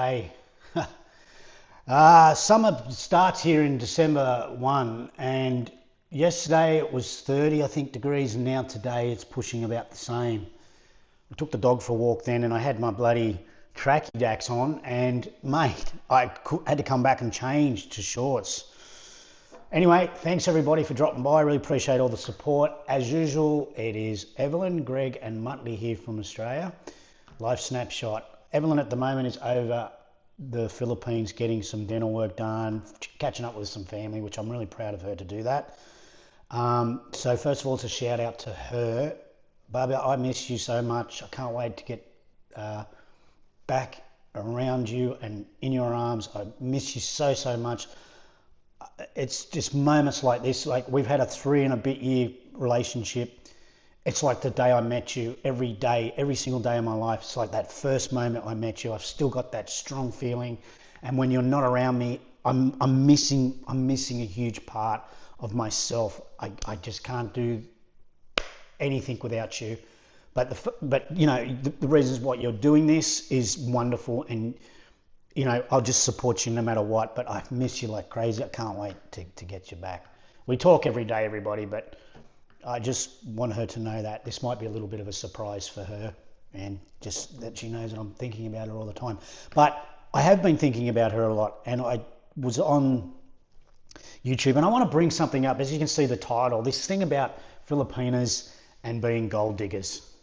Okay. Summer starts here in December 1, and yesterday it was 30, I think, degrees, and now today it's pushing about the same. I took the dog for a walk then, and I had my bloody tracky dacks on, and mate, had to come back and change to shorts. Anyway, thanks everybody for dropping by. I really appreciate all the support. As usual, it is Evelyn, Greg, and Muttley here from Australia. LifeSnapShot. Evelyn at the moment is over the Philippines getting some dental work done, catching up with some family, which I'm really proud of her to do that. So first of all, it's a shout out to her. Barbara, I miss you so much. I can't wait to get back around you and in your arms. I miss you so much. It's just moments like this, like we've had a 3 and a bit year relationship. It's like the day I met you. Every day, every single day of my life, it's like that first moment I met you. I've still got that strong feeling, and when you're not around me, I'm missing a huge part of myself. I just can't do anything without you. But you know, the reasons why you're doing this is wonderful, and you know, I'll just support you no matter what. But I miss you like crazy. I can't wait to get you back. We talk every day, everybody, but I just want her to know that this might be a little bit of a surprise for her, and just that she knows that I'm thinking about her all the time. But I have been thinking about her a lot, and I was on YouTube, and I want to bring something up. As you can see the title, this thing about Filipinas and being gold diggers.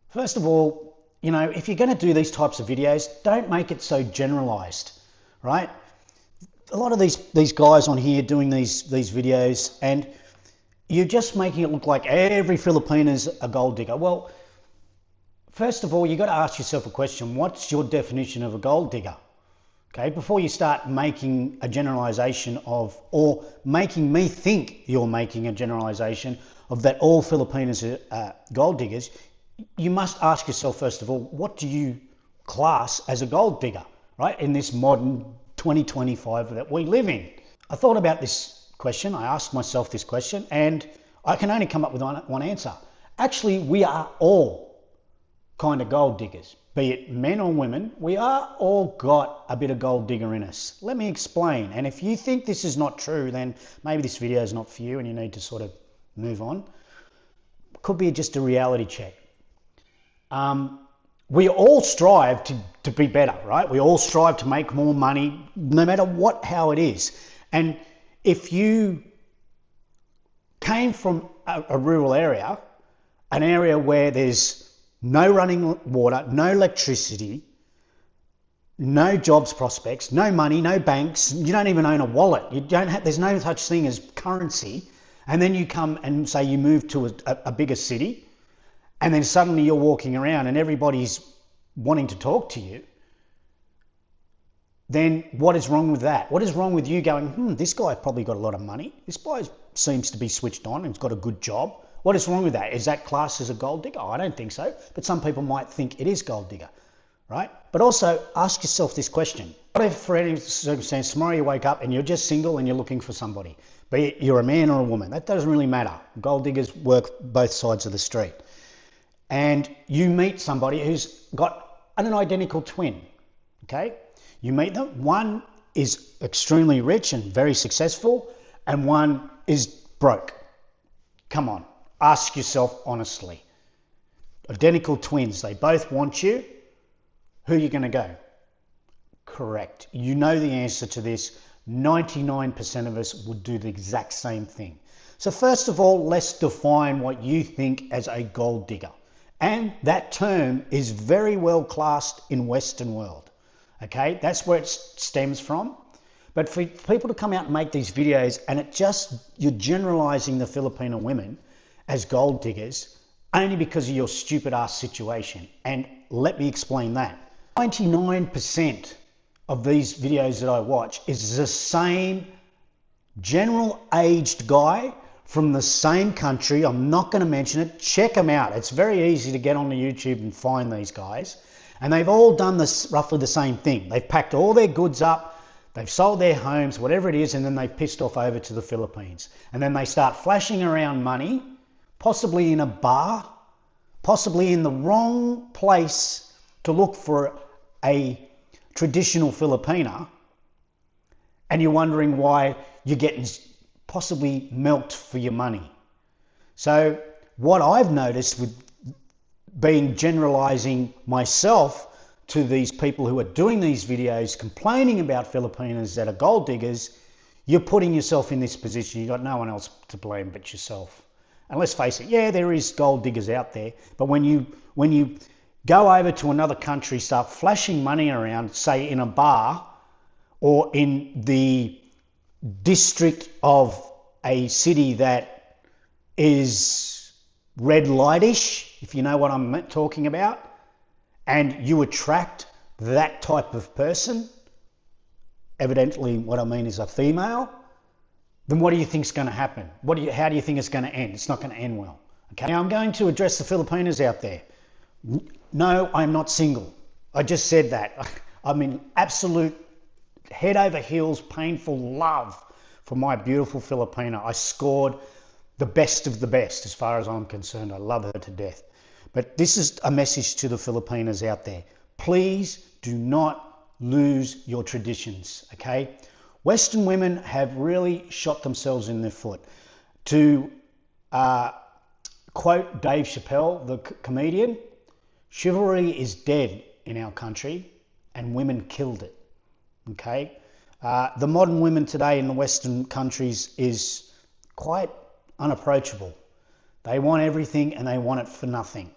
First of all, you know, if you're going to do these types of videos, don't make it so generalized, right? A lot of these guys on here doing these videos, and you're just making it look like every Filipina's a gold digger. Well, first of all, you got to ask yourself a question. What's your definition of a gold digger? Okay, before you start making a generalization of, or making me think you're making a generalization of that all Filipinas are gold diggers, you must ask yourself, first of all, what do you class as a gold digger, right? In this modern 2025 that we live in. I thought about this question. I asked myself this question, and I can only come up with one answer. Actually, we are all kind of gold diggers, be it men or women. We are all got a bit of gold digger in us. Let me explain. And if you think this is not true, then maybe this video is not for you and you need to sort of move on. Could be just a reality check. We all strive to be better, right? We all strive to make more money, no matter how it is. And if you came from a rural area, an area where there's no running water, no electricity, no jobs prospects, no money, no banks, you don't even own a wallet, there's no such thing as currency, and then you come and say you move to a bigger city, and then suddenly you're walking around and everybody's wanting to talk to you, then what is wrong with that? What is wrong with you going, this guy probably got a lot of money. This guy seems to be switched on and he's got a good job. What is wrong with that? Is that classed as a gold digger? I don't think so. But some people might think it is gold digger, right? But also ask yourself this question. What if for any circumstance tomorrow you wake up and you're just single and you're looking for somebody? Be it you're a man or a woman. That doesn't really matter. Gold diggers work both sides of the street. And you meet somebody who's got an identical twin, okay? You meet them, one is extremely rich and very successful, and one is broke. Come on, ask yourself honestly. Identical twins, they both want you. Who are you going to go? Correct. You know the answer to this. 99% of us would do the exact same thing. So first of all, let's define what you think as a gold digger. And that term is very well classed in Western world. Okay, that's where it stems from. But for people to come out and make these videos and you're generalizing the Filipino women as gold diggers only because of your stupid ass situation. And let me explain that. 99% of these videos that I watch is the same general aged guy from the same country. I'm not going to mention it. Check them out. It's very easy to get onto YouTube and find these guys. And they've all done this roughly the same thing. They've packed all their goods up, they've sold their homes, whatever it is, and then they've pissed off over to the Philippines. And then they start flashing around money, possibly in a bar, possibly in the wrong place to look for a traditional Filipina, and you're wondering why you're getting possibly milked for your money. So what I've noticed with being generalizing myself to these people who are doing these videos complaining about Filipinas that are gold diggers, you're putting yourself in this position. You've got no one else to blame but yourself. And let's face it, yeah, there is gold diggers out there, but when you go over to another country, start flashing money around, say in a bar or in the district of a city that is red lightish, if you know what I'm talking about, and you attract that type of person, evidently what I mean is a female, then what do you think is going to happen? How do you think it's going to end? It's not going to end well. Okay, now I'm going to address the Filipinas out there. No, I'm not single. I just said that. I'm in absolute head over heels, painful love for my beautiful Filipina. I scored the best of the best as far as I'm concerned. I love her to death. But this is a message to the Filipinas out there. Please do not lose your traditions, okay? Western women have really shot themselves in the foot. To quote Dave Chappelle, the comedian, chivalry is dead in our country and women killed it, okay? The modern women today in the Western countries is quite unapproachable. They want everything and they want it for nothing.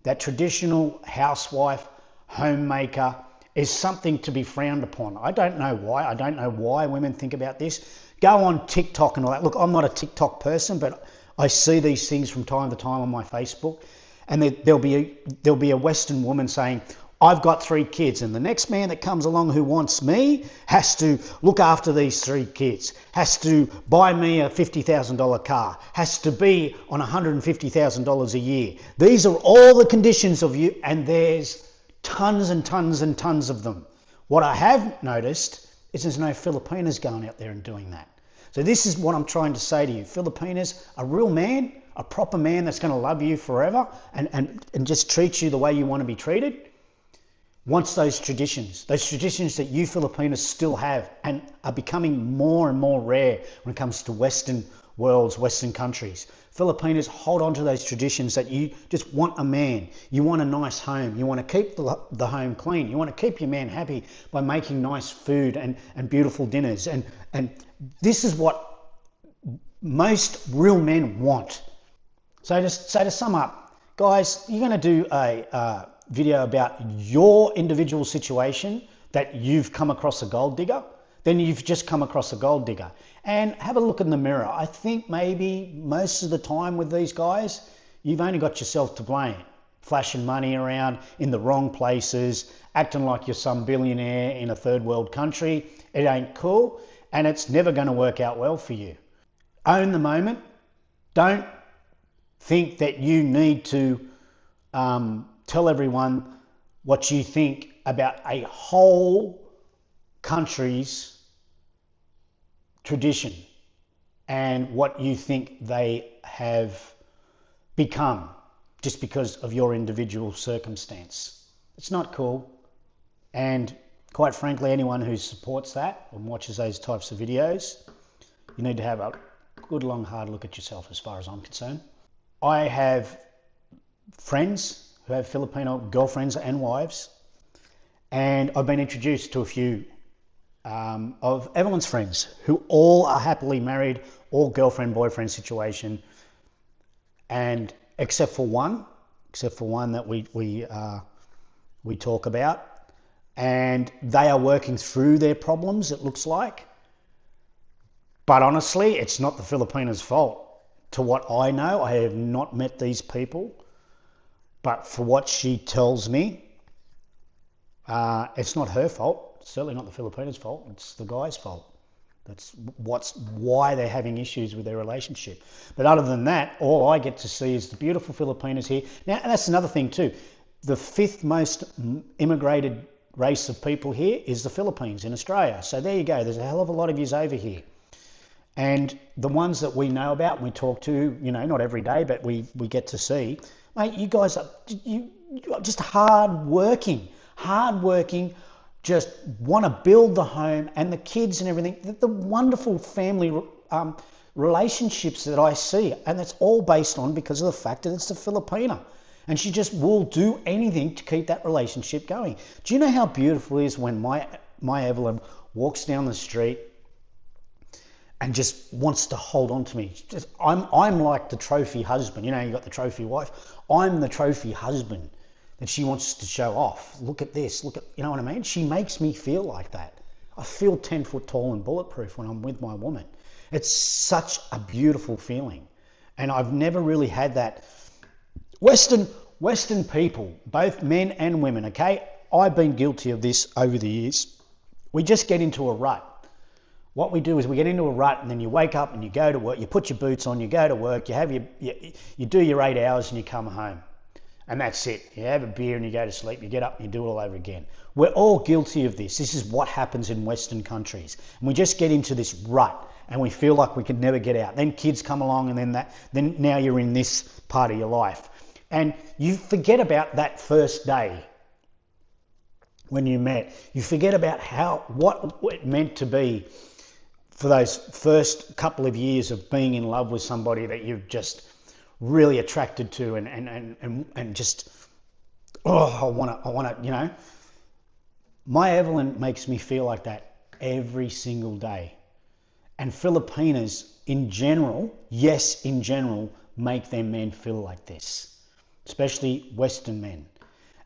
That traditional housewife, homemaker is something to be frowned upon. I don't know why. I don't know why women think about this. Go on TikTok and all that. Look, I'm not a TikTok person, but I see these things from time to time on my Facebook. And there'll be a Western woman saying, I've got 3 kids, and the next man that comes along who wants me has to look after these 3 kids, has to buy me a $50,000 car, has to be on $150,000 a year. These are all the conditions of you, and there's tons and tons and tons of them. What I have noticed is there's no Filipinas going out there and doing that. So this is what I'm trying to say to you. Filipinas, a real man, a proper man that's going to love you forever and just treat you the way you want to be treated, wants those traditions that you Filipinas still have and are becoming more and more rare when it comes to Western worlds, Western countries. Filipinas hold on to those traditions that you just want a man. You want a nice home. You want to keep the home clean. You want to keep your man happy by making nice food and beautiful dinners. And this is what most real men want. So to sum up, guys, you're going to do a video about your individual situation that you've come across a gold digger, then you've just come across a gold digger. And have a look in the mirror. I think maybe most of the time with these guys, you've only got yourself to blame. Flashing money around in the wrong places, acting like you're some billionaire in a third world country. It ain't cool, and it's never going to work out well for you. Own the moment. Don't think that you need to tell everyone what you think about a whole country's tradition and what you think they have become just because of your individual circumstance. It's not cool. And quite frankly, anyone who supports that and watches those types of videos, you need to have a good long hard look at yourself as far as I'm concerned. I have friends who have Filipino girlfriends and wives, and I've been introduced to a few of Evelyn's friends who all are happily married, all girlfriend-boyfriend situation, and except for one that we talk about, and they are working through their problems, it looks like. But honestly, it's not the Filipinas' fault. To what I know, I have not met these people, but for what she tells me, it's not her fault. It's certainly not the Filipinas' fault. It's the guy's fault. That's why they're having issues with their relationship. But other than that, all I get to see is the beautiful Filipinas here. Now, and that's another thing too. The 5th most immigrated race of people here is the Philippines in Australia. So there you go. There's a hell of a lot of yous over here. And the ones that we know about and we talk to, you know, not every day, but we get to see, mate, you guys are just hard working, just want to build the home and the kids and everything, the wonderful family relationships that I see. And that's all based on because of the fact that it's a Filipina. And she just will do anything to keep that relationship going. Do you know how beautiful it is when my Evelyn walks down the street and just wants to hold on to me? I'm like the trophy husband. You know, you got the trophy wife. I'm the trophy husband that she wants to show off. Look at this. Look at, you know what I mean? She makes me feel like that. I feel 10 foot tall and bulletproof when I'm with my woman. It's such a beautiful feeling. And I've never really had that. Western people, both men and women, okay? I've been guilty of this over the years. We just get into a rut. What we do is we get into a rut, and then you wake up and you go to work, you put your boots on, you go to work, you do your 8 hours and you come home. And that's it. You have a beer and you go to sleep, you get up and you do it all over again. We're all guilty of this. This is what happens in Western countries. And we just get into this rut and we feel like we can never get out. Then kids come along and then now you're in this part of your life. And you forget about that first day when you met. You forget about what it meant to be for those first couple of years of being in love with somebody that you've just really attracted to and just, I want to, you know. My Evelyn makes me feel like that every single day. And Filipinas in general, yes, in general, make their men feel like this. Especially Western men.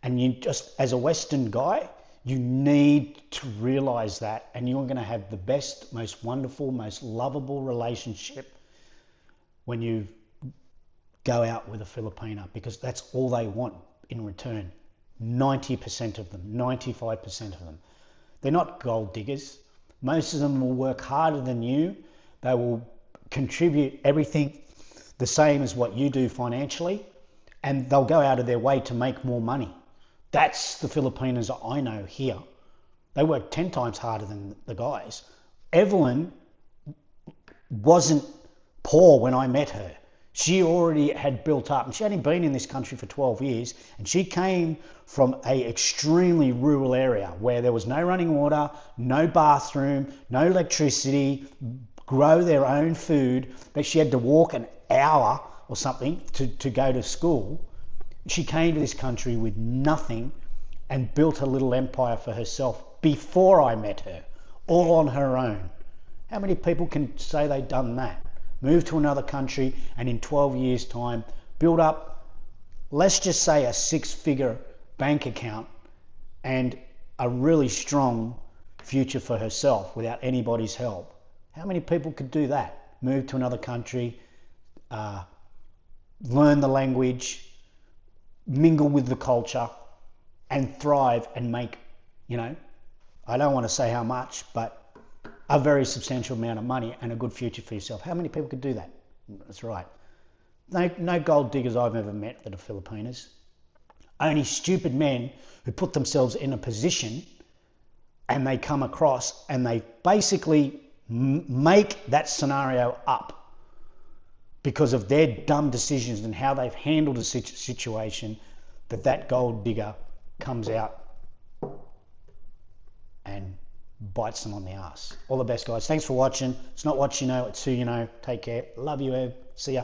And you just, as a Western guy, you need to realize that, and you're going to have the best, most wonderful, most lovable relationship when you go out with a Filipina, because that's all they want in return. 90% of them, 95% of them. They're not gold diggers. Most of them will work harder than you. They will contribute everything the same as what you do financially, and they'll go out of their way to make more money. That's the Filipinas I know here. They work 10 times harder than the guys. Evelyn wasn't poor when I met her. She already had built up, and she hadn't been in this country for 12 years, and she came from an extremely rural area where there was no running water, no bathroom, no electricity, grow their own food, that she had to walk an hour or something to go to school. She came to this country with nothing and built a little empire for herself before I met her, all on her own. How many people can say they've done that? Move to another country and in 12 years' time, build up, let's just say, a 6-figure bank account and a really strong future for herself without anybody's help. How many people could do that? Move to another country, learn the language, mingle with the culture, and thrive and make, you know, I don't want to say how much, but a very substantial amount of money and a good future for yourself. How many people could do that? That's right. No gold diggers I've ever met that are Filipinas. Only stupid men who put themselves in a position and they come across and they basically make that scenario up because of their dumb decisions and how they've handled a situation, that gold digger comes out and bites them on the ass. All the best, guys. Thanks for watching. It's not what you know, it's who you know. Take care. Love you, Ev. See ya.